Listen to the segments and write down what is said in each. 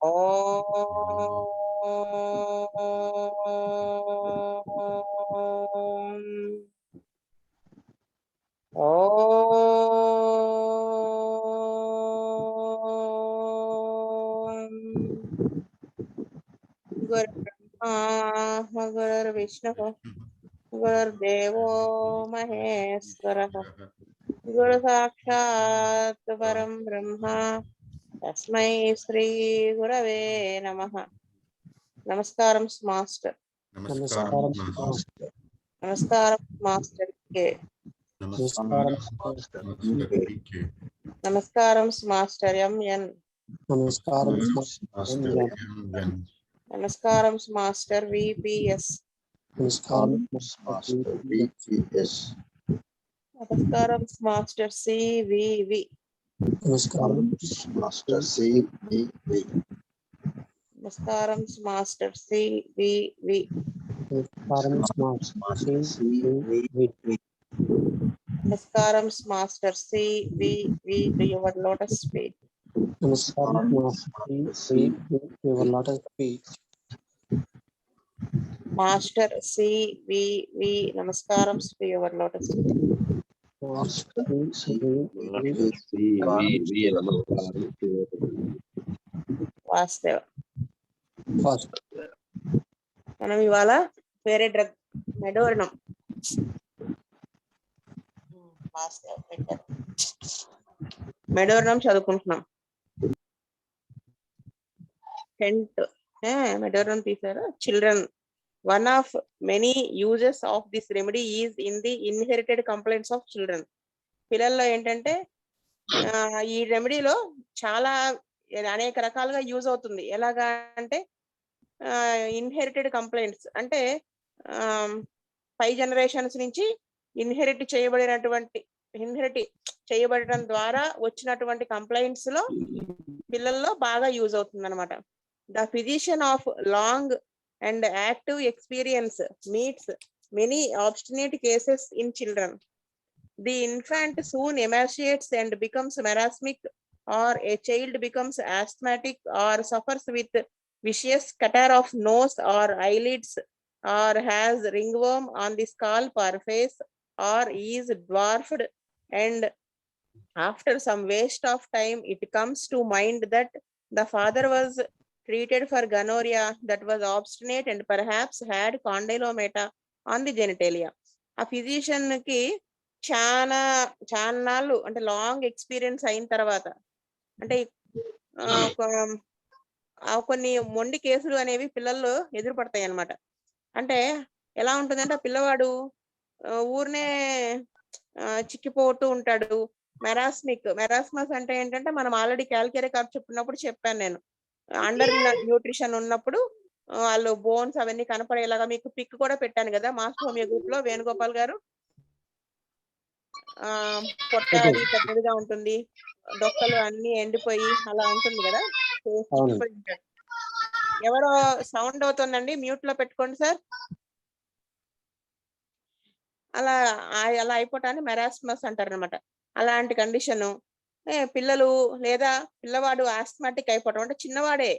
गुरुर्ब्रह्मा गुरुर्विष्णुः गुरुर्देवो महेश्वरः गुरु साक्षात् परं ब्रह्म तस्मै श्री गुरवे नमः. नमस्कारं मास्टर. నమస్కారం नमस्कारं मास्टर के. नमस्कारं मास्टर MN. नमस्कारं मास्टर VPS. नमस्कारं मास्टर CVV. నమస్కారం नमस्कारं मास्टर CVV. नमस्कारं master CVV to your lotus feet. నమస్కారం Master CVV, namaskaram to your lotus feet. వాస్తవ మనం ఇవాళ వేరే డ్రగ్ మెడోర్నం మెడోర్నం చదువుకుంటున్నాం. 10th మెడోర్నం తీసారు. Children, one of many uses of this remedy is in the inherited complaints of children. పిల్లల్లో ఏంటంటే ఈ రెమెడీలో చాలా అనేక రకాలుగా యూజ్ అవుతుంది. ఎలాగా అంటే ఇన్హెరిటెడ్ కంప్లైంట్స్ అంటే 5 generations నుంచి ఇన్హెరిట్ చేయబడటం ద్వారా వచ్చినటువంటి కంప్లైంట్స్ లో పిల్లల్లో బాగా యూజ్ అవుతుంది అనమాట. The physician of long and active experience meets many obstinate cases in children. The infant soon emaciates and becomes marasmic, or a child becomes asthmatic or suffers with vicious catarrh of nose or eyelids, or has ringworm on the scalp or face, or is dwarfed, and after some waste of time it comes to mind that the father was treated for gonorrhea that was obstinate and perhaps had condylomata on the genitalia. ఆ physician కి చాలా నాళ్ళు అంటే long experience అయిన తర్వాత అంటే కొన్ని మొండి కేసులు అనేవి పిల్లల్లో ఎదురుపడతాయి అన్నమాట. అంటే ఎలా ఉంటుందంటే ఆ పిల్లవాడు ఊరినే చిక్కిపోతూ ఉంటాడు. మెరాస్మస్ అంటే ఏంటంటే మనం ఆల్రెడీ క్యాల్కేరియా కార్ప్ చెప్పినప్పుడు చెప్పాను నేను. అండర్ న్యూట్రిషన్ ఉన్నప్పుడు వాళ్ళు బోన్స్ అవన్నీ కనపడేలాగా మీకు పిక్ కూడా పెట్టాను కదా మాస్టర్ హోమియో గ్రూప్ లో, వేణుగోపాల్ గారు. పొట్ట అది పెద్దదిగా ఉంటుంది, డొక్కలు అన్ని ఎండిపోయి అలా ఉంటుంది కదా. ఎవరో సౌండ్ అవుతుందండి, మ్యూట్ లో పెట్టుకోండి సార్. అలా అయిపోవటాన్ని మెరాస్మస్ అంటారు అనమాట. అలాంటి కండిషన్ పిల్లలు లేదా పిల్లవాడు ఆస్మాటిక్ అయిపోవటం అంటే చిన్నవాడే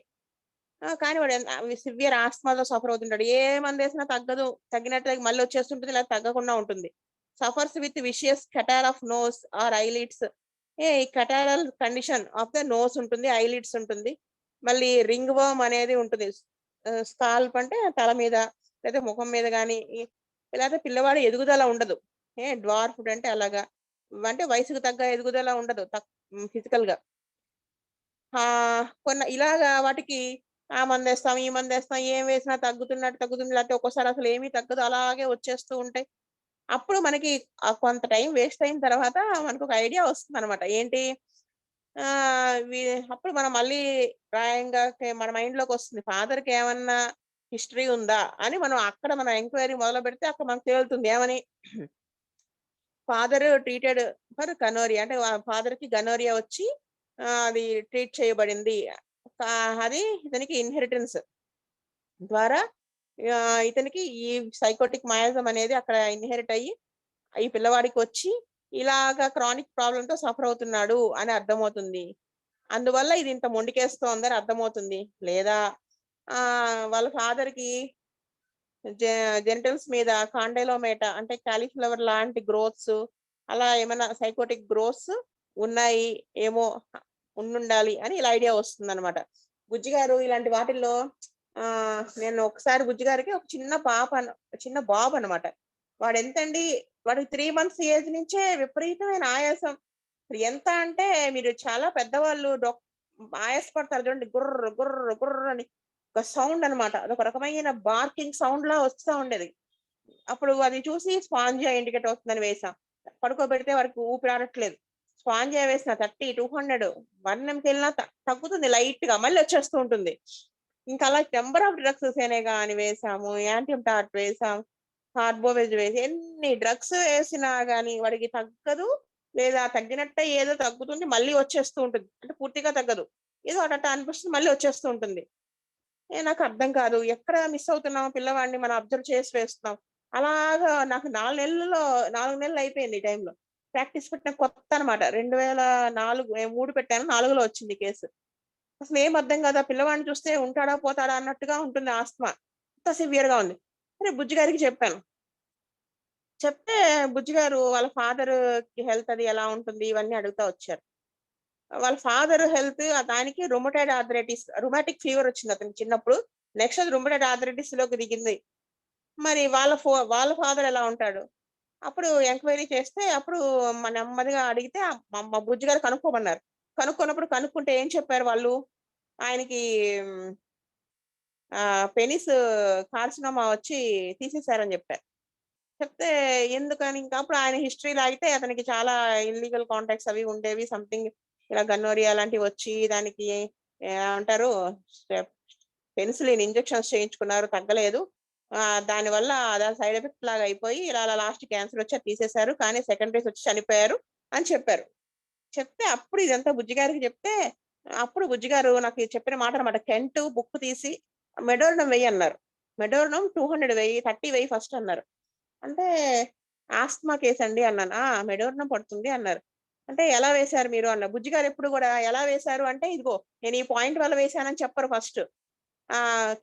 కానీ వాడు సివియర్ ఆస్మాతో సఫర్ అవుతుంటాడు. ఏ మంది వేసినా తగ్గినట్టు మళ్ళీ వచ్చేస్తుంటుంది, లేదా తగ్గకుండా ఉంటుంది. Suffers with vicious catarrh of nose or eyelids. ఈ catarrhal condition of the nose ఉంటుంది, ఐలిడ్స్ ఉంటుంది. మళ్ళీ రింగ్ వర్మ్ అనేది ఉంటుంది. స్కాల్ప్ అంటే తల మీద లేదా ముఖం మీద కానీ, లేదా పిల్లవాడు ఎదుగుదల ఉండదు. డ్వార్ఫ్డ్ అంటే అలాగా, అంటే వయసుకు తగ్గ ఎదుగుదల ఉండదు ఫిజికల్ గా. కొన్ని ఇలాగా వాటికి ఆ మందేస్తాం ఈ మందేస్తాం ఏం వేసినా తగ్గుతుంది, లేకపోతే ఒక్కోసారి అసలు ఏమీ తగ్గదు, అలాగే వచ్చేస్తూ ఉంటాయి. అప్పుడు మనకి కొంత టైం వేస్ట్ అయిన తర్వాత మనకు ఒక ఐడియా వస్తుంది అనమాట. ఏంటి అప్పుడు మనం మళ్ళీ రాయంగా మన మైండ్ లోకి వస్తుంది, ఫాదర్ కి ఏమన్నా హిస్టరీ ఉందా అని. మనం ఎంక్వైరీ మొదలు పెడితే అక్కడ మనకు తేలుతుంది ఏమని. ఫాదర్ ట్రీటెడ్ ఫర్ గనోరియా, అంటే ఫాదర్ కి గనోరియా వచ్చి అది ట్రీట్ చేయబడింది. అది ఇతనికి ఇన్హెరిటెన్స్ ద్వారా ఇతనికి ఈ సైకోటిక్ మయాజం అనేది అక్కడ ఇన్హెరిట్ అయ్యి ఈ పిల్లవాడికి వచ్చి ఇలాగా క్రానిక్ ప్రాబ్లంతో సఫర్ అవుతున్నాడు అని అర్థమవుతుంది. అందువల్ల ఇది ఇంత మొండికేస్తోందని అర్థమవుతుంది. లేదా వాళ్ళ ఫాదర్ కి జెనిటల్స్ మీద కాండైలోమేటా అంటే కాలీఫ్లవర్ లాంటి గ్రోత్స్ అలా ఏమైనా సైకోటిక్ గ్రోత్స్ ఉన్నాయి ఏమో ఉండాలి అని ఇలా ఐడియా వస్తుంది అనమాట. బుజ్జి గారు ఇలాంటి వాటిల్లో నేను ఒకసారి బుజ్జి గారికి ఒక చిన్న బాబు అనమాట. వాడు ఎంతండి, వాడికి 3 months ఏజ్ నుంచే విపరీతమైన ఆయాసం. ఎంత అంటే మీరు చాలా పెద్దవాళ్ళు ఆయాసపడతారు చూడండి, గుర్ర గుర్ర గుర్ర అని ఒక సౌండ్ అనమాట. అదొక రకమైన బార్కింగ్ సౌండ్ లా వస్తూ ఉండేది. అప్పుడు అది చూసి స్పాంజియా ఇండికేట్ అవుతుందని వేసాం. పడుకోబెడితే వాడికి ఊపిరాడట్లేదు. స్పాంజియా వేసిన 30, 200, 1 mకి వెళ్ళినా తగ్గుతుంది లైట్ గా, మళ్ళీ వచ్చేస్తూ ఉంటుంది. ఇంకా అలా నెంబర్ ఆఫ్ డ్రగ్స్ సేనేగా అని వేసాము, యాంటీమ్టాట్ వేసాం, కార్బోవేజ్ వేసి ఎన్ని డ్రగ్స్ వేసినా గానీ వాడికి తగ్గదు. లేదా తగ్గినట్టే ఏదో తగ్గుతుంది, మళ్ళీ వచ్చేస్తూ ఉంటుంది. అంటే పూర్తిగా తగ్గదు, ఏదో అట అనిపిస్తుంది, మళ్ళీ వచ్చేస్తూ ఉంటుంది. నాకు అర్థం కాదు, ఎక్కడ మిస్ అవుతున్నాం పిల్లవాడిని, మనం అబ్జర్వ్ చేసి వేస్తున్నాం. అలాగా నాకు 4 నెలలు అయిపోయింది ఈ టైంలో. ప్రాక్టీస్ పెట్టిన కొత్త అనమాట. 2004 3 పెట్టాను, 4లో వచ్చింది కేసు. అసలు ఏం అర్థం కాదు, ఆ పిల్లవాడిని చూస్తే ఉంటాడా పోతాడా అన్నట్టుగా ఉంటుంది. ఆస్తమా అంత సివియర్ గా ఉంది. సరే బుజ్జి గారికి చెప్పాను. చెప్తే బుజ్జి గారు వాళ్ళ ఫాదర్ కి హెల్త్ అది ఎలా ఉంటుంది ఇవన్నీ అడుగుతా వచ్చారు. వాళ్ళ ఫాదర్ హెల్త్, దానికి రుమాటిక్ ఫీవర్ వచ్చింది అతనికి చిన్నప్పుడు. నెక్స్ట్ అది రుమటైడ్ ఆర్థరైటిస్ లోకి దిగింది. మరి వాళ్ళ ఫాదర్ ఎలా ఉంటాడు? అప్పుడు ఎంక్వైరీ చేస్తే అప్పుడు నెమ్మదిగా అడిగితే మా బుజ్జి గారు కనుక్కోమన్నారు. కనుక్కుంటే ఏం చెప్పారు వాళ్ళు, ఆయనకి పెనిస్ కార్సినోమా వచ్చి తీసేశారని చెప్పారు. చెప్తే ఎందుకని ఇంకా అప్పుడు ఆయన హిస్టరీ లాగితే అతనికి చాలా ఇల్లీగల్ కాంటాక్ట్స్ అవి ఉండేవి, సంథింగ్ ఇలా గన్నోరియా లాంటివి వచ్చి దానికి ఏమంటారు పెన్సిలిన్ ఇంజెక్షన్స్ చేయించుకున్నారు, తగ్గలేదు. దానివల్ల దాని సైడ్ ఎఫెక్ట్ లాగా అయిపోయి ఇలా లాస్ట్ క్యాన్సర్ వచ్చి తీసేశారు, కానీ సెకండ్ రేస్ వచ్చి చనిపోయారు అని చెప్పారు. చెప్తే అప్పుడు ఇదంతా బుజ్జి గారికి చెప్తే అప్పుడు బుజ్జి గారు నాకు చెప్పిన మాట అనమాట. కెంట్ బుక్ తీసి మెడోర్నం వెయ్యి అన్నారు. మెడోర్నం 200 వెయ్యి, 30 వెయ్యి ఫస్ట్ అన్నారు. అంటే ఆస్తమా కేసు అండి అన్నాను. మెడోర్నం పడుతుంది అన్నారు. అంటే ఎలా వేశారు మీరు అన్న. బుజ్జి గారు ఎప్పుడు కూడా ఎలా వేశారు అంటే, ఇదిగో నేను ఈ పాయింట్ వల్ల వేశానని చెప్పరు. ఫస్ట్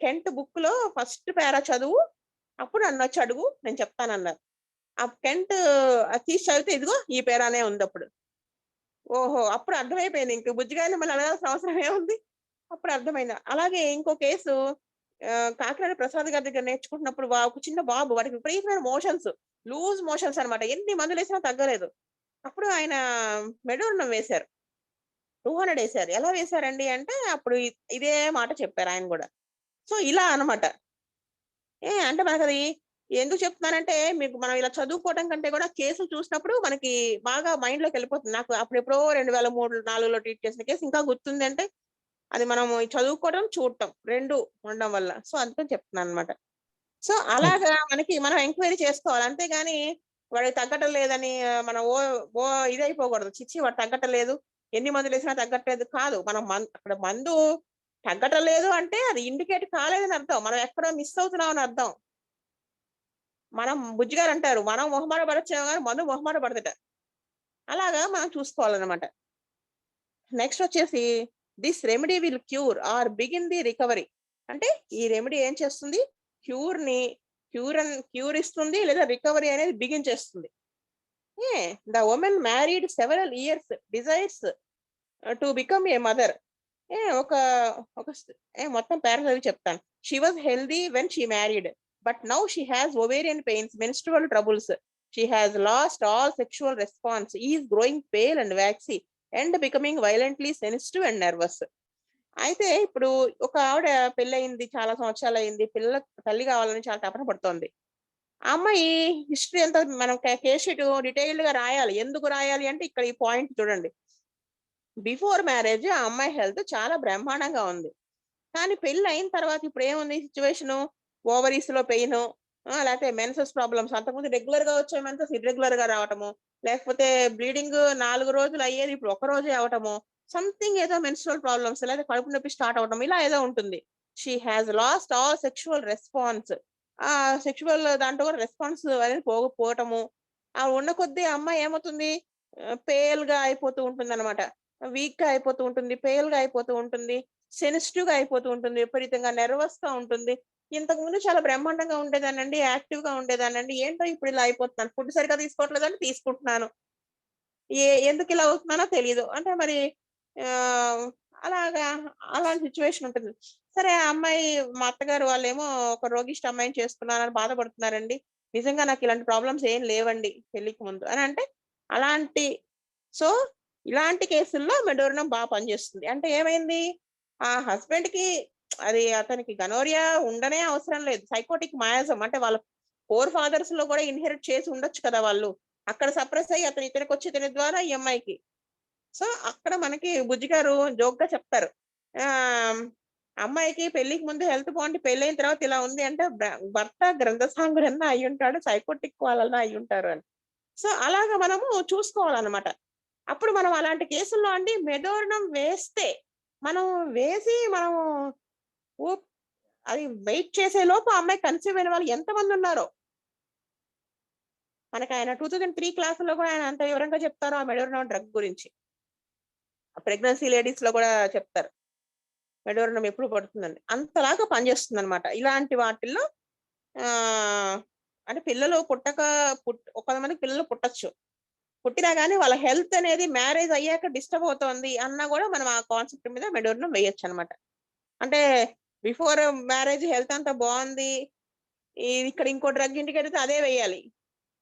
కెంట్ బుక్ లో ఫస్ట్ పేరా చదువు, అప్పుడు నన్ను వచ్చి అడుగు, నేను చెప్తానన్నారు. ఆ కెంట్ తీసి చదివితే ఇదిగో ఈ పేరానే ఉంది. అప్పుడు ఓహో అప్పుడు అర్థమైపోయింది. ఇంక బుజ్జి గారిని మళ్ళీ అడగాల్సిన అవసరం ఏముంది, అప్పుడు అర్థమైంది. అలాగే ఇంకో కేసు కాకినాడ ప్రసాద్ గారి దగ్గర నేర్చుకుంటున్నప్పుడు ఒక చిన్న బాబు, వాడికి విపరీతమైన లూజ్ మోషన్స్ అనమాట. ఎన్ని మందులు వేసినా తగ్గలేదు. అప్పుడు ఆయన మెడోర్నం వేశారు, 200 వేశారు. ఎలా వేశారండి అంటే అప్పుడు ఇదే మాట చెప్పారు ఆయన కూడా. సో ఇలా అనమాట. అంటే మనకు అది ఎందుకు చెప్తున్నానంటే, మీకు మనం ఇలా చదువుకోవడం కంటే కూడా కేసులు చూసినప్పుడు మనకి బాగా మైండ్ లోకి వెళ్ళిపోతుంది. నాకు అప్పుడెప్పుడో 2003, 4లో ట్రీట్ చేసిన కేసు ఇంకా గుర్తుంది. అంటే అది మనం చదువుకోవడం, చూడటం 2 ఉండడం వల్ల. సో అందుకని చెప్తున్నాను అనమాట. సో అలాగా మనం ఎంక్వైరీ చేసుకోవాలి. అంతేగాని వాడికి తగ్గటం లేదని మనం ఓ ఇదైపోకూడదు. చిచ్చి వాడు తగ్గటం లేదు, ఎన్ని మందులు వేసినా తగ్గట్లేదు కాదు. మనం అక్కడ మందు తగ్గటం లేదు అంటే అది ఇండికేట్ కాలేదని అర్థం, మనం ఎక్కడో మిస్ అవుతున్నాం అని అర్థం. మనం బుజ్జి గారు అంటారు, మనం మొహమాట పడొచ్చాము కానీ మందు మొహమాట పడదట. అలాగా మనం చూసుకోవాలన్నమాట. నెక్స్ట్ వచ్చేసి this remedy will cure or begin the recovery. అంటే ఈ రెమెడీ ఏం చేస్తుంది, క్యూర్ ఇస్తుంది, లేదా రికవరీ అనేది బిగిన్ చేస్తుంది. The women married several years desires to become a mother. ఒక మొత్తం పారాగ్రాఫ్ చెప్తాను. She was healthy when she married, but now she has ovarian pains, menstrual troubles. She has lost all sexual response, is growing pale and waxy, and becoming violently sensitive and nervous. అయితే ఇప్పుడు ఒక ఆవిడ పెళ్ళయింది, చాలా సంవత్సరాలు అయింది, తల్లి కావాలని చాలా తపన పడుతోంది. ఆ అమ్మాయి హిస్టరీ అంతా మనం కేస్ షీట్ డీటెయిల్డ్ గా రాయాలి. ఎందుకు రాయాలి అంటే ఇక్కడ ఈ పాయింట్ చూడండి. బిఫోర్ మ్యారేజ్ ఆ అమ్మాయి హెల్త్ చాలా బ్రహ్మాండంగా ఉంది, కానీ పెళ్లి అయిన తర్వాత ఇప్పుడు ఏముంది సిచ్యువేషన్, ఓవరీస్ లో పెయిన్, లేకపోతే మెన్సెస్ ప్రాబ్లమ్స్. అంతకుముందు రెగ్యులర్ గా వచ్చే మెన్సెస్ ఇర్రెగ్యులర్ గా రావటము, లేకపోతే బ్లీడింగ్ 4 రోజులు అయ్యేది ఇప్పుడు 1 రోజే అవటము, సంథింగ్ ఏదో మెన్స్ట్రువల్ ప్రాబ్లమ్స్, లేదా కడుపు నొప్పి స్టార్ట్ అవటం, ఇలా ఏదో ఉంటుంది. She has lost all sexual response. ఆ సెక్షువల్ దాంట్లో కూడా రెస్పాన్స్ అనేది పోవటము. ఆ ఉన్న కొద్దీ అమ్మాయి ఏమవుతుంది, పేల్ గా అయిపోతూ ఉంటుంది అనమాట. వీక్ గా అయిపోతూ ఉంటుంది, పేల్ గా అయిపోతూ ఉంటుంది, సెన్సిటివ్ గా అయిపోతూ ఉంటుంది, విపరీతంగా నెర్వస్ గా ఉంటుంది. ఇంతకు ముందు చాలా బ్రహ్మాండంగా ఉండేదానండి, యాక్టివ్ గా ఉండేదానండి. ఏంటో ఇప్పుడు ఇలా అయిపోతున్నాను. ఫుడ్ సరిగ్గా తీసుకోవట్లేదంటే తీసుకుంటున్నాను. ఎందుకు ఇలా అవుతున్నానో తెలీదు. అంటే మరి ఆహ్, అలాగా అలాంటి సిట్యుయేషన్ ఉంటుంది. సరే ఆ అమ్మాయి మా అత్తగారు వాళ్ళేమో ఒక రోగిష్టి అమ్మాయిని చేసుకున్నానని బాధపడుతున్నారండి. నిజంగా నాకు ఇలాంటి ప్రాబ్లమ్స్ ఏం లేవండి పెళ్ళికి ముందు అని అంటే అలాంటి సో, ఇలాంటి కేసుల్లో మెడోరినం పనిచేస్తుంది. అంటే ఏమైంది? ఆ హస్బెండ్‌కి అది అతనికి గనోరియా ఉండనే అవసరం లేదు. సైకోటిక్ మయాజం అంటే వాళ్ళ ఫోర్ ఫాదర్స్‌లో కూడా ఇన్‌హెరిట్ చేసి ఉండొచ్చు కదా వాళ్ళు. అక్కడ సప్రెస్ అయ్యి ఇతనికొచ్చి ఇతని ద్వారా ఈ అమ్మాయికి. సో, అక్కడ మనకి బుజ్జి గారు జోక్‌గా చెప్తారు. ఆహ్, అమ్మాయికి పెళ్ళికి ముందు హెల్త్ బాగుండి పెళ్ళైన తర్వాత ఇలా ఉంది అంటే భర్త గ్రంథసాంగుడన్నా అయ్యుంటాడు. సైకోటిక్ వాళ్ళన్నా అయ్యుంటారు అని. సో, అలాగా మనము చూసుకోవాలన్నమాట. అప్పుడు మనం అలాంటి కేసుల్లో అండి మెడోరినం వేస్తే, మనం వేసి మనము ఊప్ అది వెయిట్ చేసే లోపు ఆ అమ్మాయి కన్సీవ్ అయిన వాళ్ళు ఎంతమందున్నారో. మనకాయన 2003 క్లాస్‌లో కూడా ఆయన అంత వివరంగా చెప్తారు ఆ మెడోరినం డ్రగ్ గురించి. ప్రెగ్నెన్సీ లేడీస్‌లో కూడా చెప్తారు. మెడోరినం ఎప్పుడు పడుతుందని. అంతలాగా పనిచేస్తుందన్నమాట. ఇలాంటి వాటిల్లో ఆహ్, అంటే పిల్లలు కొంతమందికి పిల్లలు పుట్టొచ్చు. పుట్టినా గాని వాళ్ళ హెల్త్ అనేది మ్యారేజ్ అయ్యాక డిస్టర్బ్ అవుతోంది అన్నా గూడా మనం ఆ కాన్సెప్ట్ మీద మెడోరినం వేయొచ్చనమాట. అంటే బిఫోర్ మ్యారేజ్ హెల్త్ అంతా బావుంది. ఇక్కడ ఇంకో డ్రగ్ ఇంటికెడితే అదే వేయాలి.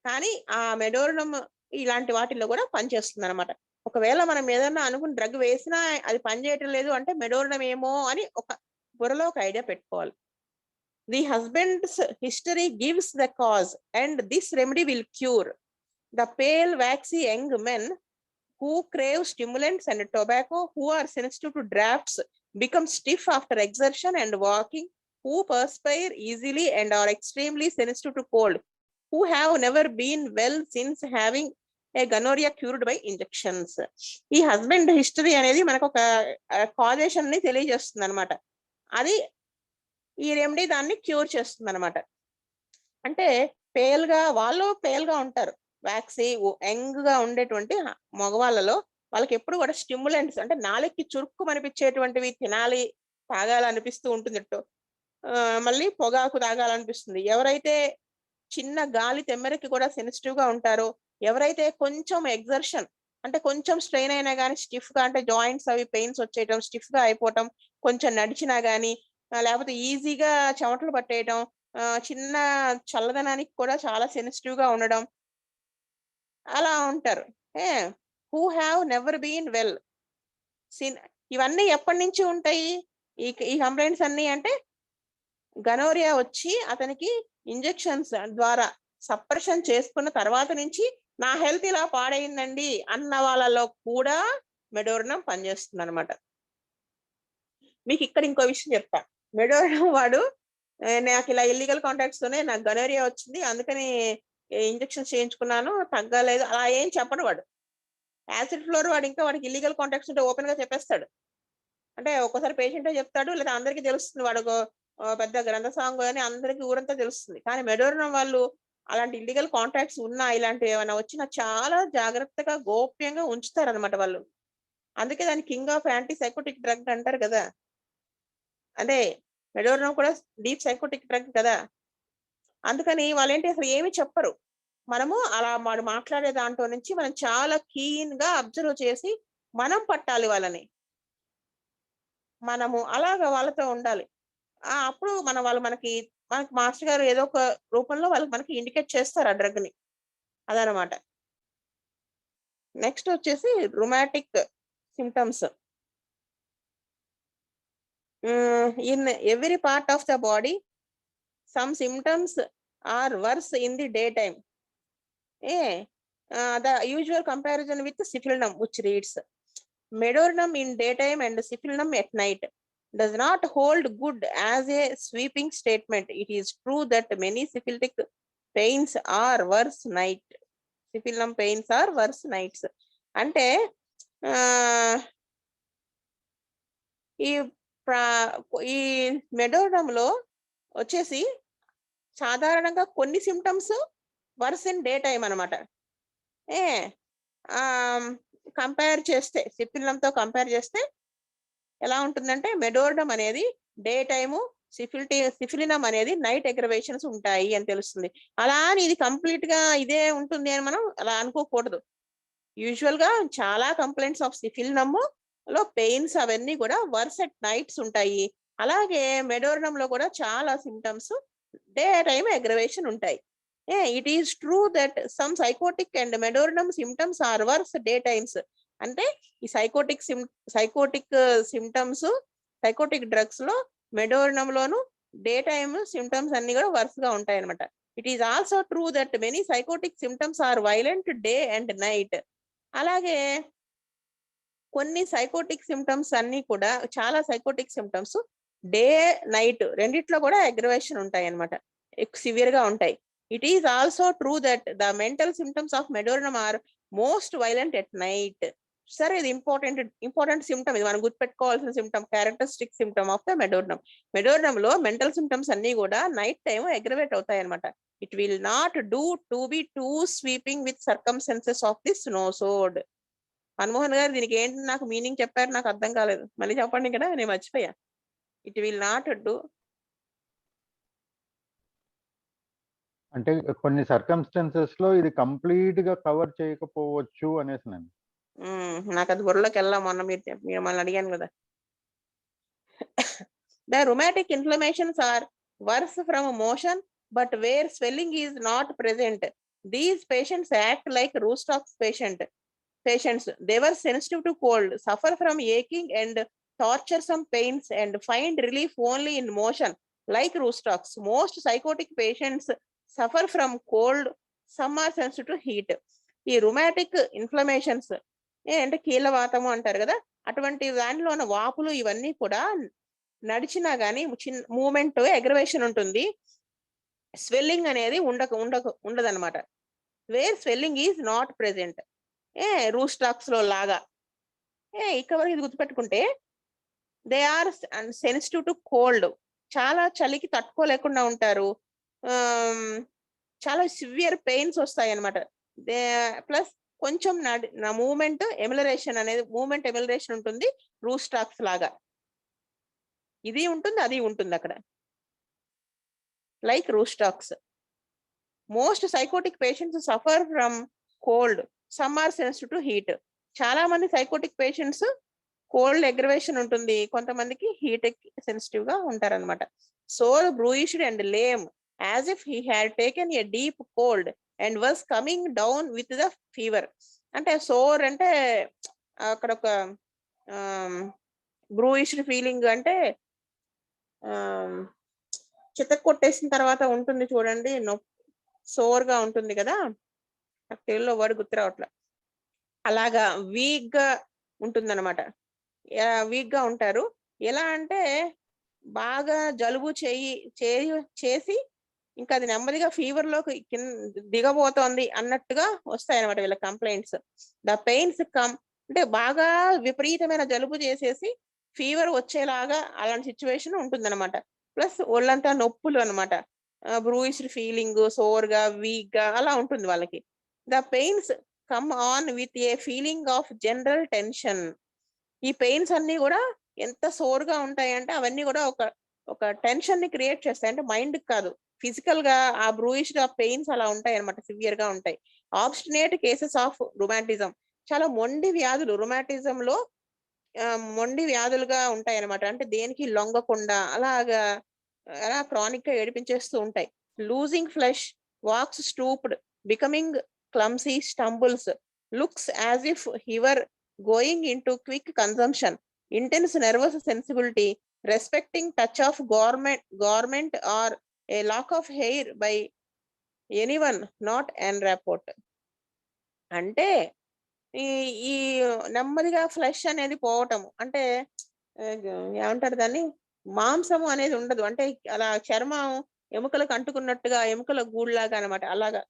కానీ ఆ మెడోరినం ఇలాంటి వాటిల్లో గూడా పనిచేస్తుందనమాట. ఒకవేళ మనం ఏదన్నా అనుకుని డ్రగ్ వేసినా అది పనిచేయటం లేదు అంటే మెడోరినం ఏమో అని బుర్రలో ఒక ఐడియా పెట్టుకోవాలి. The husbands history gives the cause and this remedy will cure the pale waxy young men who crave stimulants and tobacco, who are sensitive to drafts, become stiff after exertion and walking, who perspire easily and are extremely sensitive to cold, who have never been well since having a gonorrhea cured by injections. ఈ husband history అనేది మనకు ఒక causation ని తెలియజేస్తుంది అనమాట. అది ఈ remedy దాన్ని క్యూర్ చేస్తుంది అనమాట. అంటే వాళ్ళు పేల్ గా ఉంటారు. వాక్సీ యంగ్ గా ఉండేటువంటి మగవాళ్ళలో వాళ్ళకి ఎప్పుడు కూడా స్టిమ్యులెంట్స్ అంటే నాలుకకి చురుక్కుమనిపించేటువంటివి తినాలి, తాగాలనిపిస్తూ ఉంటుంది. మళ్ళీ పొగాకు తాగాలనిపిస్తుంది. ఎవరైతే చిన్న గాలి తెమ్మెరకి కూడా సెన్సిటివ్ గా ఉంటారో, ఎవరైతే కొంచెం ఎగ్జర్షన్ అంటే కొంచెం స్ట్రెయిన్ అయినా గాని స్టిఫ్ గా అంటే జాయింట్స్ అవి పెయిన్స్ వచ్చేయటం, స్టిఫ్ గా అయిపోవటం, కొంచెం నడిచినా గాని లేకపోతే ఈజీగా చెమటలు పట్టేయటం, చిన్న చల్లదనానికి కూడా చాలా సెన్సిటివ్ గా ఉండడం, అలా ఉంటారు. A who have never been well since ఇవన్నీ ఎప్పటినుంచి ఉంటాయి? ఈ కంప్లెయింట్స్ అన్నీ అంటే గనోరియా వచ్చి అతనికి ఇంజెక్షన్స్ ద్వారా సప్రెషన్ చేసుకున్న తర్వాత నుంచి నా హెల్త్ ఇలా పాడైందండి అన్న వాళ్ళలో కూడా మెడోరినం పనిచేస్తుందన్నమాట. మీకు ఇక్కడ ఇంకో విషయం చెప్తా. మెడోరినం వాడు నాకు ఇలా ఇల్లీగల్ కాంటాక్ట్స్ తోనే నాకు గనోరియా వచ్చింది. అందుకని ఇంజెక్షన్స్ చేయించుకున్నాను. తగ్గలేదు. అలా ఏం చెప్పడు వాడు. యాసిడ్ ఫ్లోర్ వాడికి ఇల్లీగల్ కాంటాక్ట్స్ ఉంటే ఓపెన్ గా చెప్పేస్తాడు. అంటే ఒక్కోసారి పేషెంటే చెప్తాడు. లేదా అందరికీ తెలుస్తుంది. పెద్ద గ్రంథసాంగు అని అందరికి ఊరంతా తెలుస్తుంది. కానీ మెడోరినం వాళ్ళు అలాంటి ఇల్లీగల్ కాంటాక్ట్స్ ఉన్నా, ఇలాంటివి ఏమైనా వచ్చినా చాలా జాగ్రత్తగా, గోప్యంగా ఉంచుతారనమాట వాళ్ళు. అందుకే దాన్ని king of anti psychotic drug అంటారు కదా! అదే మెడోరినం కూడా డీప్ సైకోటిక్ డ్రగ్ కదా! అందుకని వాళ్ళేంటి అసలు ఏమి చెప్పరు. మనము అలా వాడు మాట్లాడే దాంట్లో నుంచి మనం చాలా కీన్‌గా అబ్జర్వ్ చేసి మనం పట్టాలి వాళ్ళని. మనము అలాగా వాళ్ళతో ఉండాలి. అప్పుడు మనకి మాస్టర్ గారు ఏదో ఒక రూపంలో మనకి ఇండికేట్ చేస్తారు ఆ డ్రగ్‌ని. అదనమాట. నెక్స్ట్ వచ్చేసి rheumatic symptoms. In every part of the body some symptoms are worse in the day time. The usual comparison with syphilinum, which reads Medorinum in daytime and syphilinum at night, does not hold good as a sweeping statement. It is true that many syphilitic pains are worse night. Syphilinum pains are worse nights. అంటే ఈ ఈ మెడోరినంలో వచ్చేసి సాధారణంగా కొన్ని symptoms worse in day time అనమాట. ఏ compare చేస్తే సిఫిలినంతో compare చేస్తే ఎలా ఉంటుందంటే మెడోర్నం అనేది డే టైము, సిఫిలినం అనేది నైట్ అగ్రవేషన్స్ ఉంటాయి అని తెలుస్తుంది. అలా అని ఇది కంప్లీట్ గా ఇదే ఉంటుంది అని మనం అలా అనుకోకూడదు. యూజువల్ గా చాలా కంప్లైంట్స్ ఆఫ్ సిఫిలినమ్ లో పెయిన్స్ అవన్నీ కూడా వర్స్ ఎట్ నైట్స్ ఉంటాయి. అలాగే మెడోర్నం లో కూడా చాలా సిమ్టమ్స్ డే టైమ్ అగ్రవేషన్ ఉంటాయి. It is true that some psychotic and medorrhinum symptoms are worse day times. అంటే ఈ సైకోటిక్ సిమ్టమ్స్, సైకోటిక్ డ్రగ్స్ లో మెడోర్నం లోను డే టైమ్ సిమ్టమ్స్ అన్ని కూడా వర్స్ గా ఉంటాయి అనమాట. It is also true that many psychotic symptoms are violent day and night. అలాగే కొన్ని సైకోటిక్ సిమ్టమ్స్ అన్ని కూడా, చాలా సైకోటిక్ సిమ్టమ్స్ డే నైట్ రెండిట్లో కూడా అగ్రవేషన్ ఉంటాయి అనమాట, సివియర్ గా ఉంటాయి. It is also true that the mental symptoms of medorrhinum are most violent at night. సరే, ఇది ఇంపార్టెంట్ సిమ్టమ్, ఇది మనం గుర్తుపెట్టుకోవాల్సిన symptom, characteristic symptom of the medorrhinum. Medorrhinum లో మెంటల్ సిమ్టమ్స్ అన్ని కూడా నైట్ టైం అగ్రవేట్ అవుతాయి అనమాట. It will not do to be two sweeping with circumstances of this nosode. Manmohan గారు దీనికి ఏంటి నాకు మీనింగ్ చెప్పారు, నాకు అర్థం కాలేదు, మళ్ళీ చెప్పండి కదా, నేను మర్చిపోయా. ఇట్ విల్ నాట్ డూ అంటే కొన్ని సర్కమ్స్టెన్సెస్ లో ఇది కంప్లీట్ గా కవర్ చేయకపోవచ్చు అనేసి నేను. నాకు అది బుర్రలోకి వెళ్ళాం, మొన్న మీరు మళ్ళీ అడిగాను కదా. The rheumatic inflammations are worse from motion, but where swelling is not present, these patients act like Roustock's patients. They were sensitive to cold, suffer from aching and torturesome pains, and find relief only in motion, like Roustock's. Most psychotic patients suffer from cold, some are sensitive to heat. ఈ rheumatic inflammations అంటే కీళ్ళవాతము అంటారు కదా, అటువంటి దానిలో ఉన్న వాపులు ఇవన్నీ కూడా నడిచినా గానీ చిన్న మూమెంట్ అగ్రవేషన్ ఉంటుంది, స్వెల్లింగ్ అనేది ఉండదన్నమాట. Where swelling is not present, rhus tox లో లాగా. ఇక్కడ ఇది గుర్తుపెట్టుకుంటే, they are sensitive to cold, చాలా చలికి తట్టుకోలేకుండా ఉంటారు, చాలా సివియర్ పెయిన్స్ వస్తాయి అనమాట. ప్లస్ కొంచెం మూమెంట్ ఎమిలరేషన్ ఉంటుంది రూస్టాక్స్ లాగా. ఇది ఉంటుంది, అది ఉంటుంది అక్కడ, like rhus tox. Most psychotic patients suffer from cold, some are sensitive to heat. చాలా మంది సైకోటిక్ పేషెంట్స్ కోల్డ్ అగ్రవేషన్ ఉంటుంది, కొంతమందికి హీట్ సెన్సిటివ్ గా ఉంటారనమాట. Sore bruised and lame as if he had taken a deep cold and was coming down with the fever. అంటే sore అంటే అక్కడ ఒక బ్రూయిష్డ్ ఫీలింగ్ అంటే చితక్ కొట్టేసిన తర్వాత ఉంటుంది చూడండి, సోర్గా ఉంటుంది కదా, నాకు తెలుగులో వర్డ్ గుర్తు రావట్లే, అలాగా వీక్ గా ఉంటుందన్నమాట. వీక్ గా ఉంటారు. ఎలా అంటే బాగా జలుబు చేసి ఇంకా అది నెమ్మదిగా ఫీవర్ లోకి దిగబోతోంది అన్నట్టుగా వస్తాయి అనమాట వీళ్ళ కంప్లైంట్స్. ద పెయిన్స్ కమ్ అంటే బాగా విపరీతమైన జలుబు చేసేసి ఫీవర్ వచ్చేలాగా అలాంటి సిచ్యువేషన్ ఉంటుందన్నమాట. ప్లస్ ఒళ్ళంతా నొప్పులు అనమాట, బ్రూయిష్డ్ ఫీలింగ్, సోర్గా, వీక్ గా అలా ఉంటుంది వాళ్ళకి. The pains come on with a feeling of general tension. ఈ పెయిన్స్ అన్ని కూడా ఎంత సోర్గా ఉంటాయంటే అవన్నీ కూడా ఒక టెన్షన్ ని క్రియేట్ చేస్తాయి, అంటే మైండ్ కాదు, ఫిజికల్ గా ఆ బ్రూయిష్డ్ ఆ పెయిన్స్ అలా ఉంటాయి అనమాట, సివియర్ గా ఉంటాయి. ఆబ్స్టినేట్ కేసెస్ ఆఫ్ రుమాటిజం, చాలా మొండి వ్యాధులు రుమాటిజం లో మొండి వ్యాధులుగా ఉంటాయి అనమాట, అంటే దేనికి లొంగకుండా అలాగా అలా క్రానిక్ గా ఏడిపించేస్తూ ఉంటాయి. Losing flesh, walks stooped, becoming clumsy, stumbles, looks as if he were going into quick consumption, intense nervous sensibility, respecting touch of garment or a lock of hair by anyone not en rapport. అంటే ఈ నెమ్మదిగా flesh అనేది పోవటం, అంటే ఏమంటారు దాన్ని, మాంసము అనేది ఉండదు, అంటే అలా చర్మం ఎముకలకు అంటుకున్నట్టుగా, ఎముకల గూడులాగా అనమాట, అలాగా.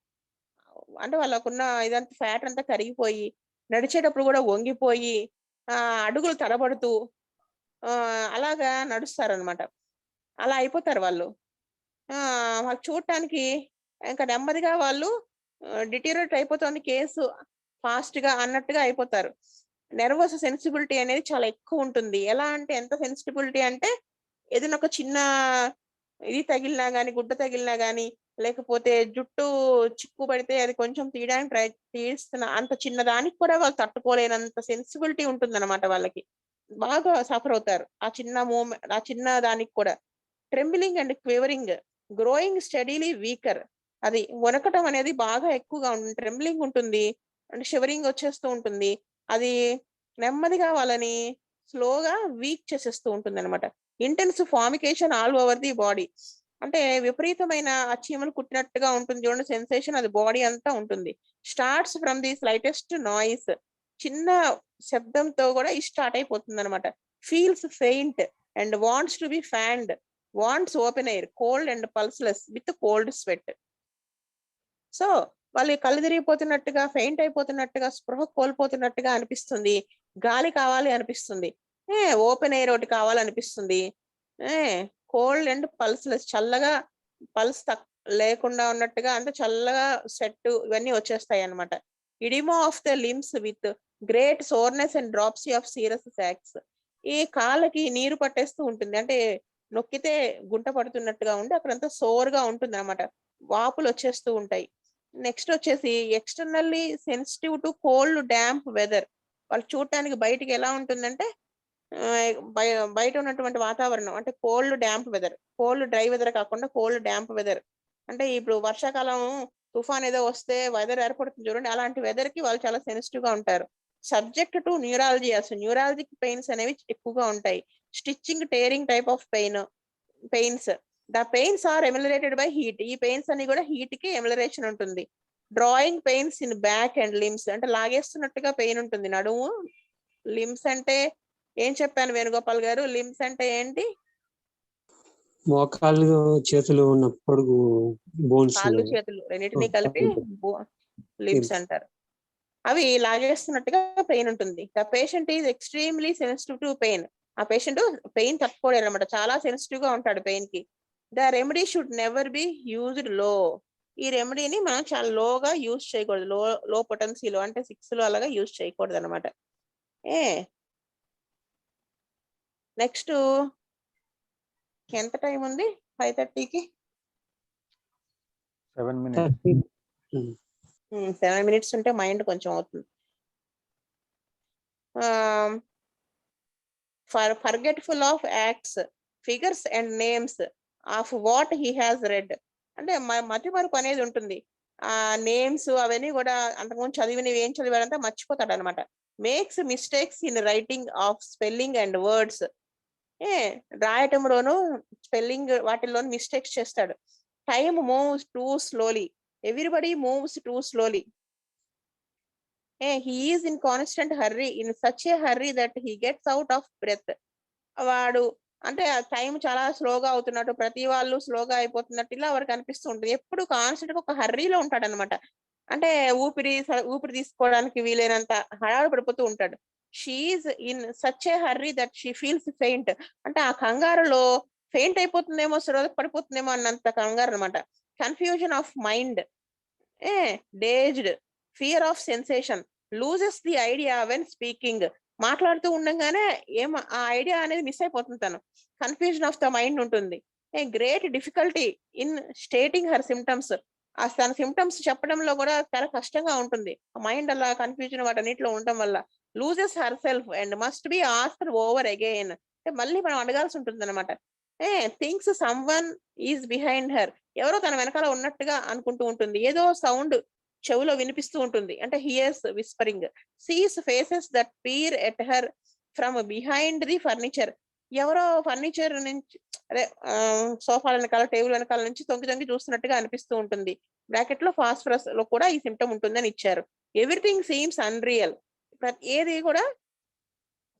అంటే వాళ్ళకున్న ఇదంతా ఫ్యాట్ అంతా కరిగిపోయి నడిచేటప్పుడు కూడా వంగిపోయి అడుగులు తడబడుతూ అలాగా నడుస్తారనమాట. అలా అయిపోతారు వాళ్ళు. చూడటానికి ఇంకా నెమ్మదిగా వాళ్ళు డిటీరియరేట్ అయిపోతుంది కేసు ఫాస్ట్ గా అన్నట్టుగా అయిపోతారు. నెర్వస్ సెన్సిబిలిటీ అనేది చాలా ఎక్కువ ఉంటుంది. ఎలా అంటే ఎంత సెన్సిటిబిలిటీ అంటే ఏదైనా ఒక చిన్న ఇది తగిలినా గానీ, గుడ్డ తగిలినా గానీ, లేకపోతే జుట్టు చిక్కు పడితే అది కొంచెం తీయడానికి తీస్తున్న అంత చిన్న దానికి కూడా వాళ్ళు తట్టుకోలేనంత సెన్సిబిలిటీ ఉంటుందన్నమాట వాళ్ళకి. బాగా సఫర్ అవుతారు. ఆ చిన్న దానికి కూడా. Trembling and quivering, growing steadily weaker. అది వణకటం అనేది బాగా ఎక్కువగా ఉంటుంది. ట్రెంబ్లింగ్ ఉంటుంది. అంటే షివరింగ్ వచ్చేస్తూ ఉంటుంది. అది నెమ్మదిగా వాళ్ళని స్లోగా వీక్ చేసేస్తూ ఉంటుందన్నమాట. Intense formication all over the body. అంటే విపరీతమైన ఆ చీమలు కుట్టినట్టుగా ఉంటుంది చూడండి సెన్సేషన్, అది బాడీ అంతా ఉంటుంది. Starts from the slightest noise. చిన్న శబ్దంతో కూడా ఇది స్టార్ట్ అయిపోతుంది అనమాట. Feels faint and wants to be fanned. Wants open air, cold and pulseless with cold sweat. So వాళ్ళు కళ్ళు తిరిగిపోతున్నట్టుగా, ఫెయింట్ అయిపోతున్నట్టుగా, స్పృహ కోల్పోతున్నట్టుగా అనిపిస్తుంది. గాలి కావాలి అనిపిస్తుంది. ఓపెన్ ఎయిర్ ఒకటి కావాలనిపిస్తుంది. కోల్డ్ అండ్ పల్స్లెస్, చల్లగా పల్స్ లేకుండా ఉన్నట్టుగా, అంటే చల్లగా స్వెట్ ఇవన్నీ వచ్చేస్తాయి అన్నమాట. Oedema of the limbs with great soreness and dropsy of serous sacs. ఈ కాళ్ళకి నీరు పట్టేస్తూ ఉంటుంది. అంటే నొక్కితే గుంట పడుతున్నట్టుగా ఉండి అక్కడంతా సోర్గా ఉంటుంది అనమాట. వాపులు వచ్చేస్తూ ఉంటాయి. నెక్స్ట్ వచ్చేసి externally sensitive to cold damp weather. వాళ్ళు చూడటానికి బయటికి ఎలా ఉంటుందంటే బయట ఉన్నటువంటి వాతావరణం అంటే cold damp weather, cold dry weather కాకుండా కోల్డ్ డ్యాంప్ వెదర్. అంటే ఇప్పుడు వర్షాకాలం తుఫాన్ ఏదో వస్తే వెదర్ ఏర్పడుతుంది చూడండి, అలాంటి వెదర్ కి వాళ్ళు చాలా సెన్సిటివ్ గా ఉంటారు. Subject to neuralgias, neuralgic pains అనేవి ఎక్కువగా ఉంటాయి. Stitching, tearing type of pains. The pains are ameliorated by heat. ఈ పెయిన్స్ అన్ని కూడా హీట్ కి ఎమిలరేషన్ ఉంటుంది. Drawing pains in back and limbs, అంటే లాగేస్తున్నట్టుగా పెయిన్ ఉంటుంది నడుము. లిమ్స్ అంటే ఏం చెప్పాను వేణుగోపాల్ గారు? లిమ్స్ అంటే ఏంటి? మోకాళ్ళు చేతులు ఉన్న పొడుగు బోన్స్ కాళ్ళు చేతులు రెండింటినీ కలిపి లిమ్స్ అంటారు. అవి లాగేస్తున్నట్టుగా పెయిన్ ఉంటుంది. The patient is extremely sensitive to pain. ఆ పేషెంట్ పెయిన్ తట్టుకోలేరు అనమాట, చాలా సెన్సిటివ్ గా ఉంటాడు పెయిన్ కి. The remedy should never be used లో. ఈ రెమెడీని మనం చాలా లోగా యూజ్ చేయకూడదు. లో పొటెన్సీలో అంటే 6 అలాగా యూజ్ చేయకూడదు అనమాట. నెక్స్ట్ ఎంత టైం ఉంది? 5:30కి 7 minutes. 7 minutes ఉంటే మైండ్ కొంచెం అవుతుంది. Forgetful of acts, figures and names of what he has red. అంటే మతి మరుపు అనేది ఉంటుంది. ఆ నేమ్స్ అవన్నీ కూడా అంతకుముందు చదివినవి ఏం చదివాడంతా మర్చిపోతాడు అనమాట. Makes mistakes in writing of spelling and words. రాయటంలోను స్పెల్లింగ్ వాటిల్లోను మిస్టేక్స్ చేస్తాడు. Time moves too slowly. Everybody moves too slowly. he is in constant hurry, in such a hurry that he gets out of breath. వాడు అంటే time చాలా స్లోగా అవుతున్నట్టు, ప్రతి వాళ్ళు స్లోగా అయిపోతున్నట్టు ఇలా వారికి అనిపిస్తూ ఉంటుంది. ఎప్పుడు కాన్స్టెంట్ గా ఒక హర్రీలో ఉంటాడు అనమాట. అంటే ఊపిరి తీసుకోవడానికి వీలైనంత హడావిడి పడిపోతూ ఉంటాడు. She is in such a hurry that she feels faint. అంటే ఆ కంగారులో ఫెయింట్ అయిపోతుందేమో, పడిపోతుందేమో అన్నంత కంగారు అనమాట. Confusion of mind, dazed, fear of sensation, loses the idea when speaking. మాట్లాడుతూ ఉండగానే ఆ ఐడియా అనేది మిస్ అయిపోతుంది తను. కన్ఫ్యూజన్ ఆఫ్ ద మైండ్ ఉంటుంది. Great difficulty in stating her symptoms. తన సిమ్టమ్స్ చెప్పడంలో కూడా చాలా కష్టంగా ఉంటుంది. మైండ్ అలా కన్ఫ్యూజన్ వాటన్నిటిలో ఉండటం వల్ల. Loses her self and must be asked over again. మళ్ళీ మనం అడగాల్సి ఉంటుంది అనమాట. Things some one is behind her. ఎవరో తన వెనకాల ఉన్నట్టుగా అనుకుంటూ ఉంటుంది. ఏదో సౌండ్ చెవులో వినిపిస్తూ ఉంటుంది. అంటే hears whispering. Sees faces that peer at her from behind the furniture. ఎవరో ఫర్నిచర్ నుంచి, అదే సోఫా వెనకాల, టేబుల్ వెనకాల నుంచి తొంగి చూస్తున్నట్టుగా అనిపిస్తూ ఉంటుంది. బ్రాకెట్ లో ఫాస్ఫరస్ లో కూడా ఈ సిమ్టమ్ ఉంటుందని ఇచ్చారు. Everything seems unreal.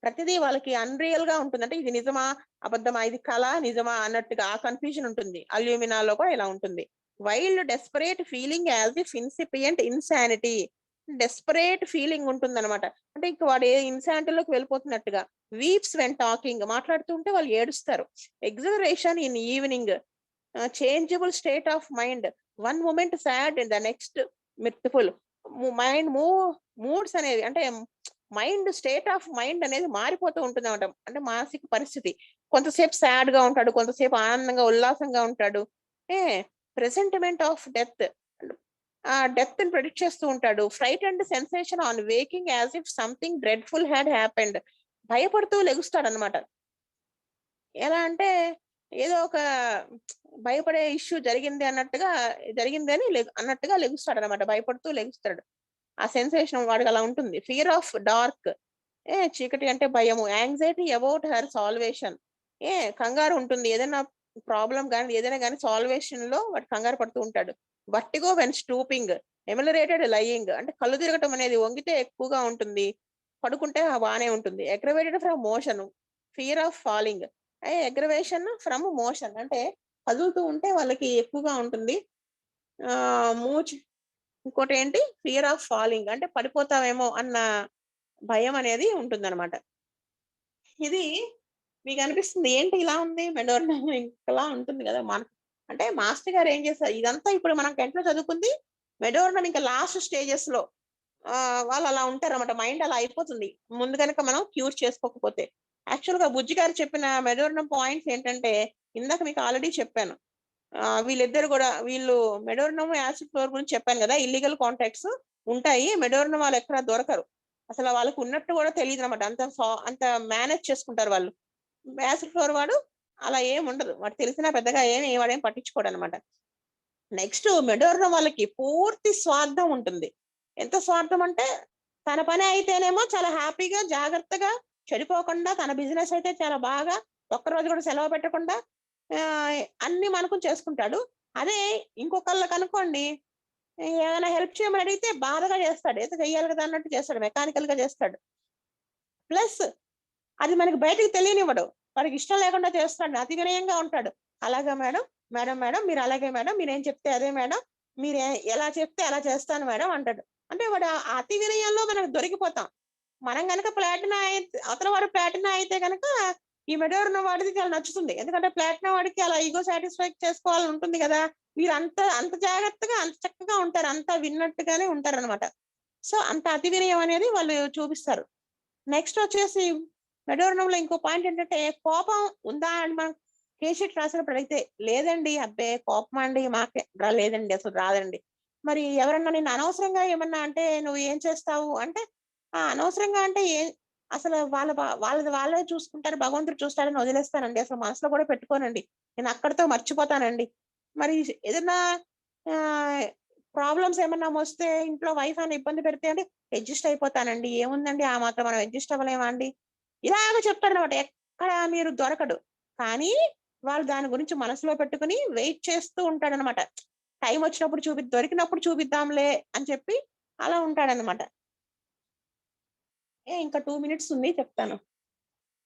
ప్రతిదీ వాళ్ళకి అన్రియల్ గా ఉంటుంది. అంటే ఇది నిజమా అబద్ధమా, ఇది కళ నిజమా అన్నట్టుగా ఆ కన్ఫ్యూజన్ ఉంటుంది. అల్యూమినాలో కూడా ఇలా ఉంటుంది. Wild desperate feeling as the incipient insanity. Desperate feeling ఉంటుంది అనమాట. అంటే ఇంక వాడు ఏ ఇన్సానిటీలోకి వెళ్ళిపోతున్నట్టుగా. Weeps when talking. మాట్లాడుతుంటే వాళ్ళు ఏడుస్తారు. Exhilaration in evening, changeable state of mind, one moment sad and the next mirthful. Mind moods అనేవి అంటే మైండ్ స్టేట్ ఆఫ్ మైండ్ అనేది మారిపోతూ ఉంటుంది అనమాట. అంటే మానసిక పరిస్థితి కొంతసేపు సాడ్ గా ఉంటాడు, కొంతసేపు ఆనందంగా ఉల్లాసంగా ఉంటాడు. ప్రెసెంటిమెంట్ ఆఫ్ డెత్, ఆ డెత్ ని ప్రెడిక్ట్ చేస్తూ ఉంటాడు. Fright and sensation on waking as if something dreadful had happened, భయపడుతూ లెగుస్తాడు అనమాట. ఎలా అంటే ఏదో ఒక భయపడే ఇష్యూ జరిగింది అన్నట్టుగా అన్నట్టుగా లెగుస్తాడు అనమాట. భయపడుతూ లెగుస్తాడు. ఆ సెన్సేషన్ వాడికి అలా ఉంటుంది. ఫియర్ ఆఫ్ డార్క్, చీకటి అంటే భయము. యాంగ్జైటీ అబౌట్ హర్ సాల్వేషన్, కంగారు ఉంటుంది. ఏదైనా ప్రాబ్లం కానీ ఏదైనా కానీ సాల్వేషన్ లో వాడు కంగారు పడుతూ ఉంటాడు. వర్టిగో వెన్ స్టూపింగ్, ఎమిలరేటెడ్ లయింగ్, అంటే కళ్ళు తిరగటం అనేది వంగితే ఎక్కువగా ఉంటుంది, పడుకుంటే బాగానే ఉంటుంది. Aggravated from motion, fear of falling, aggravation from motion అంటే కదులుతూ ఉంటే వాళ్ళకి ఎక్కువగా ఉంటుంది. మూచ్ ఇంకోటి ఏంటి, ఫియర్ ఆఫ్ ఫాలింగ్ అంటే పడిపోతామేమో అన్న భయం అనేది ఉంటుందన్నమాట. ఇది మీకు అనిపిస్తుంది ఏంటి ఇలా ఉంది మెడోర్నం ఇంకలా ఉంటుంది కదా మన, అంటే మాస్టర్ గారు ఏం చేస్తారు ఇదంతా ఇప్పుడు మనం టెన్త్ లో చదువుకుంది మెడోర్నం ఇంకా లాస్ట్ స్టేజెస్ లో వాళ్ళు అలా ఉంటారు అన్నమాట. మైండ్ అలా అయిపోతుంది ముందు కనుక మనం క్యూర్ చేసుకోకపోతే. యాక్చువల్ గా బుజ్జి గారు చెప్పిన మెడోర్నం పాయింట్స్ ఏంటంటే ఇందాక మీకు ఆల్రెడీ చెప్పాను. వీళ్ళిద్దరు కూడా వీళ్ళు మెడోర్నం యాసిడ్ ఫ్లోర్ గురించి చెప్పాను కదా, ఇల్లీగల్ కాంటాక్ట్స్ ఉంటాయి. మెడోర్నం వాళ్ళు ఎక్కడ దొరకరు, అసలు వాళ్ళకి ఉన్నట్టు కూడా తెలియదు అనమాట. అంత మేనేజ్ చేసుకుంటారు వాళ్ళు. యాసిడ్ ఫ్లోర్ వాడు అలా ఏం ఉండదు, వాడు తెలిసినా పెద్దగా వాడేం పట్టించుకోడు అనమాట. నెక్స్ట్ మెడోర్నం వాళ్ళకి పూర్తి స్వార్థం ఉంటుంది. ఎంత స్వార్థం అంటే తన పని అయితేనేమో చాలా హ్యాపీగా జాగ్రత్తగా చెడిపోకుండా, తన బిజినెస్ అయితే చాలా బాగా ఒక్కరోజు కూడా సెలవు పెట్టకుండా అన్ని మనకు చేసుకుంటాడు. అదే ఇంకొకళ్ళకి అనుకోండి ఏమైనా హెల్ప్ చేయమని అడిగితే బాధగా చేస్తాడు, ఏదో చెయ్యాలి కదా అన్నట్టు చేస్తాడు, మెకానికల్ గా చేస్తాడు. ప్లస్ అది మనకి బయటకు తెలియనివ్వడు, వాడికి ఇష్టం లేకుండా చేస్తాడు, అతి వినయంగా ఉంటాడు. అలాగా మేడం, మేడం మేడం మీరు అలాగే మేడం, మీరేం చెప్తే అదే మేడం, మీరు ఎలా చెప్తే అలా చేస్తాను మేడం అంటాడు. అంటే వాడు అతి వినయంలో మనకు దొరికిపోతాం. మనం కనుక ప్లాటినా అయితే, అవతల వాడు ప్లాటినా అయితే కనుక ఈ మెడోర్న వాడికి చాలా నచ్చుతుంది. ఎందుకంటే ప్లాటినా వాడికి అలా ఈగో సాటిస్ఫై చేసుకోవాలని ఉంటుంది కదా. వీరు అంత జాగ్రత్తగా అంత చక్కగా ఉంటారు, అంత విన్నట్టుగానే ఉంటారు అనమాట. సో అంత అతి వినయం అనేది వాళ్ళు చూపిస్తారు. నెక్స్ట్ వచ్చేసి మెడోర్నంలో ఇంకో పాయింట్ ఏంటంటే కోపం ఉందా అని మనం కేషీట్ రాసినప్పుడు అడిగితే లేదండి, అబ్బే కోపం అండి మాకే లేదండి, అసలు రాదండి. మరి ఎవరన్నా నిన్ను అనవసరంగా ఏమన్నా అంటే నువ్వు ఏం చేస్తావు అంటే, అనవసరంగా అంటే అసలు వాళ్ళది వాళ్ళే చూసుకుంటారు, భగవంతుడు చూస్తారని వదిలేస్తానండి, అసలు మనసులో కూడా పెట్టుకోనండి, నేను అక్కడితో మర్చిపోతానండి. మరి ఏదైనా ప్రాబ్లమ్స్ ఏమన్నా వస్తే ఇంట్లో వైఫ్ అని ఇబ్బంది పెడితే అంటే అడ్జస్ట్ అయిపోతానండి, ఏముందండి ఆ మాత్రం మనం అడ్జస్ట్ అవ్వలేమా అండి, ఇలాగ చెప్తారు అనమాట. ఎక్కడ మీరు దొరకడు, కానీ వాళ్ళు దాని గురించి మనసులో పెట్టుకుని వెయిట్ చేస్తూ ఉంటాడనమాట. టైం వచ్చినప్పుడు దొరికినప్పుడు చూపిద్దాంలే అని చెప్పి అలా ఉంటాడనమాట. ఇంకా 2 minutes ఉంది చెప్తాను.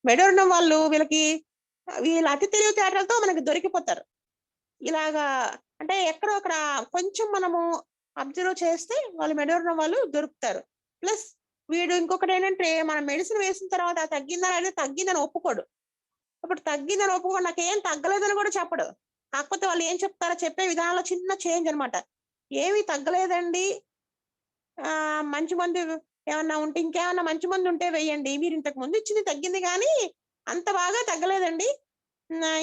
మెడోర్నం వాళ్ళు వీళ్ళ అతి తెలివితేటలతో మనకి దొరికిపోతారు. ఇలాగా అంటే ఎక్కడో అక్కడ కొంచెం మనము అబ్జర్వ్ చేస్తే వాళ్ళు మెడోర్నం వాళ్ళు దొరుకుతారు. ప్లస్ వీడు ఇంకొకటి ఏంటంటే మనం మెడిసిన్ వేసిన తర్వాత తగ్గిందని ఒప్పుకోడు. అప్పుడు తగ్గిందని ఒప్పుకోడు, నాకేం తగ్గలేదని కూడా చెప్పడు. కాకపోతే వాళ్ళు ఏం చెప్తారో చెప్పే విధానంలో చిన్న చేంజ్ అనమాట. ఏమీ తగ్గలేదండి, మంచి మందు ఏమన్నా ఉంటే ఇంకేమన్నా మంచి మందు ఉంటే వేయండి, మీరు ఇంతకు ముందు ఇచ్చింది తగ్గింది కానీ అంత బాగా తగ్గలేదండి,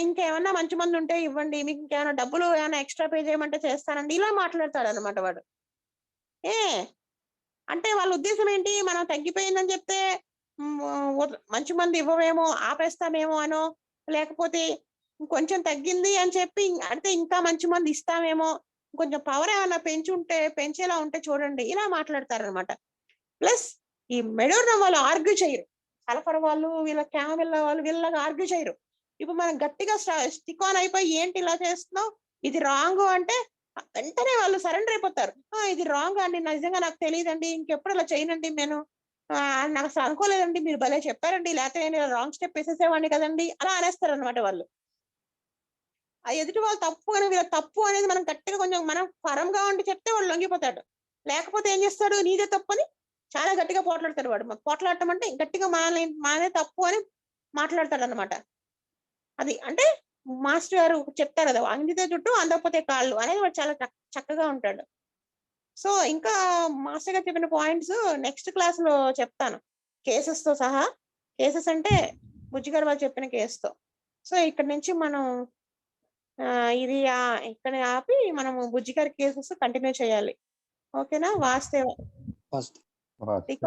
ఇంకేమన్నా మంచి మందు ఉంటే ఇవ్వండి, మీకు ఇంకేమైనా డబ్బులు ఏమైనా ఎక్స్ట్రా పే చేయమంటే చేస్తానండి, ఇలా మాట్లాడతాడు అనమాట వాడు. అంటే వాళ్ళ ఉద్దేశం ఏంటి, మనం తగ్గిపోయిందని చెప్తే మంచి మంది ఇవ్వమేమో ఆపేస్తామేమో అనో, లేకపోతే కొంచెం తగ్గింది అని చెప్పి అంటే ఇంకా మంచి మంది ఇస్తామేమో, కొంచెం పవర్ ఏమైనా పెంచేలా ఉంటే చూడండి, ఇలా మాట్లాడతారనమాట. ప్లస్ ఈ మెడోర్నం వాళ్ళు ఆర్గ్యూ చేయరు, సల్ఫర్ వాళ్ళు వీళ్ళ క్యామిల్ వాళ్ళు వీళ్ళగా ఆర్గ్యూ చేయరు. ఇప్పుడు మనం గట్టిగా స్టిక్ ఆన్ అయిపోయి ఏంటి ఇలా చేస్తున్నావు, ఇది రాంగ్ అంటే వెంటనే వాళ్ళు సరెండర్ అయిపోతారు. ఇది రాంగ్ అండి, నిజంగా నాకు తెలియదండి, ఇంకెప్పుడు ఇలా చేయనండి, నేను నాకు అసలు అనుకోలేదండి, మీరు భలే చెప్పారండి, లేకపోతే నేను రాంగ్ స్టెప్ వేసేసేవాడిని కదండి, అలా అనేస్తారు అనమాట వాళ్ళు. ఆ ఎదుటి వాళ్ళు తప్పు అని వీళ్ళ తప్పు అనేది మనం గట్టిగా కొంచెం మనం పరంగా ఉండి చెప్తే వాళ్ళు లొంగిపోతాడు. లేకపోతే ఏం చేస్తాడు, నీదే తప్పు అని చాలా గట్టిగా పోట్లాడతాడు వాడు. పోట్లాడటం అంటే గట్టిగా మానే తప్పు అని మాట్లాడతాడు అనమాట. అది అంటే మాస్టర్ గారు చెప్తారు కదా, అందితే జుట్టు అందకపోతే కాళ్ళు అనేది వాడు చాలా చక్కగా ఉంటాడు. సో ఇంకా మాస్టర్ గారు చెప్పిన పాయింట్స్ నెక్స్ట్ క్లాస్ లో చెప్తాను, కేసెస్ తో సహా. కేసెస్ అంటే బుజ్జి గారు వాళ్ళు చెప్పిన కేసుతో. సో ఇక్కడ నుంచి మనం ఇది ఇక్కడ ఆపి మనము బుజ్జి గారి కేసెస్ కంటిన్యూ చేయాలి. ఓకేనా? వాస్తవ ఫస్ట్ వాస్తు.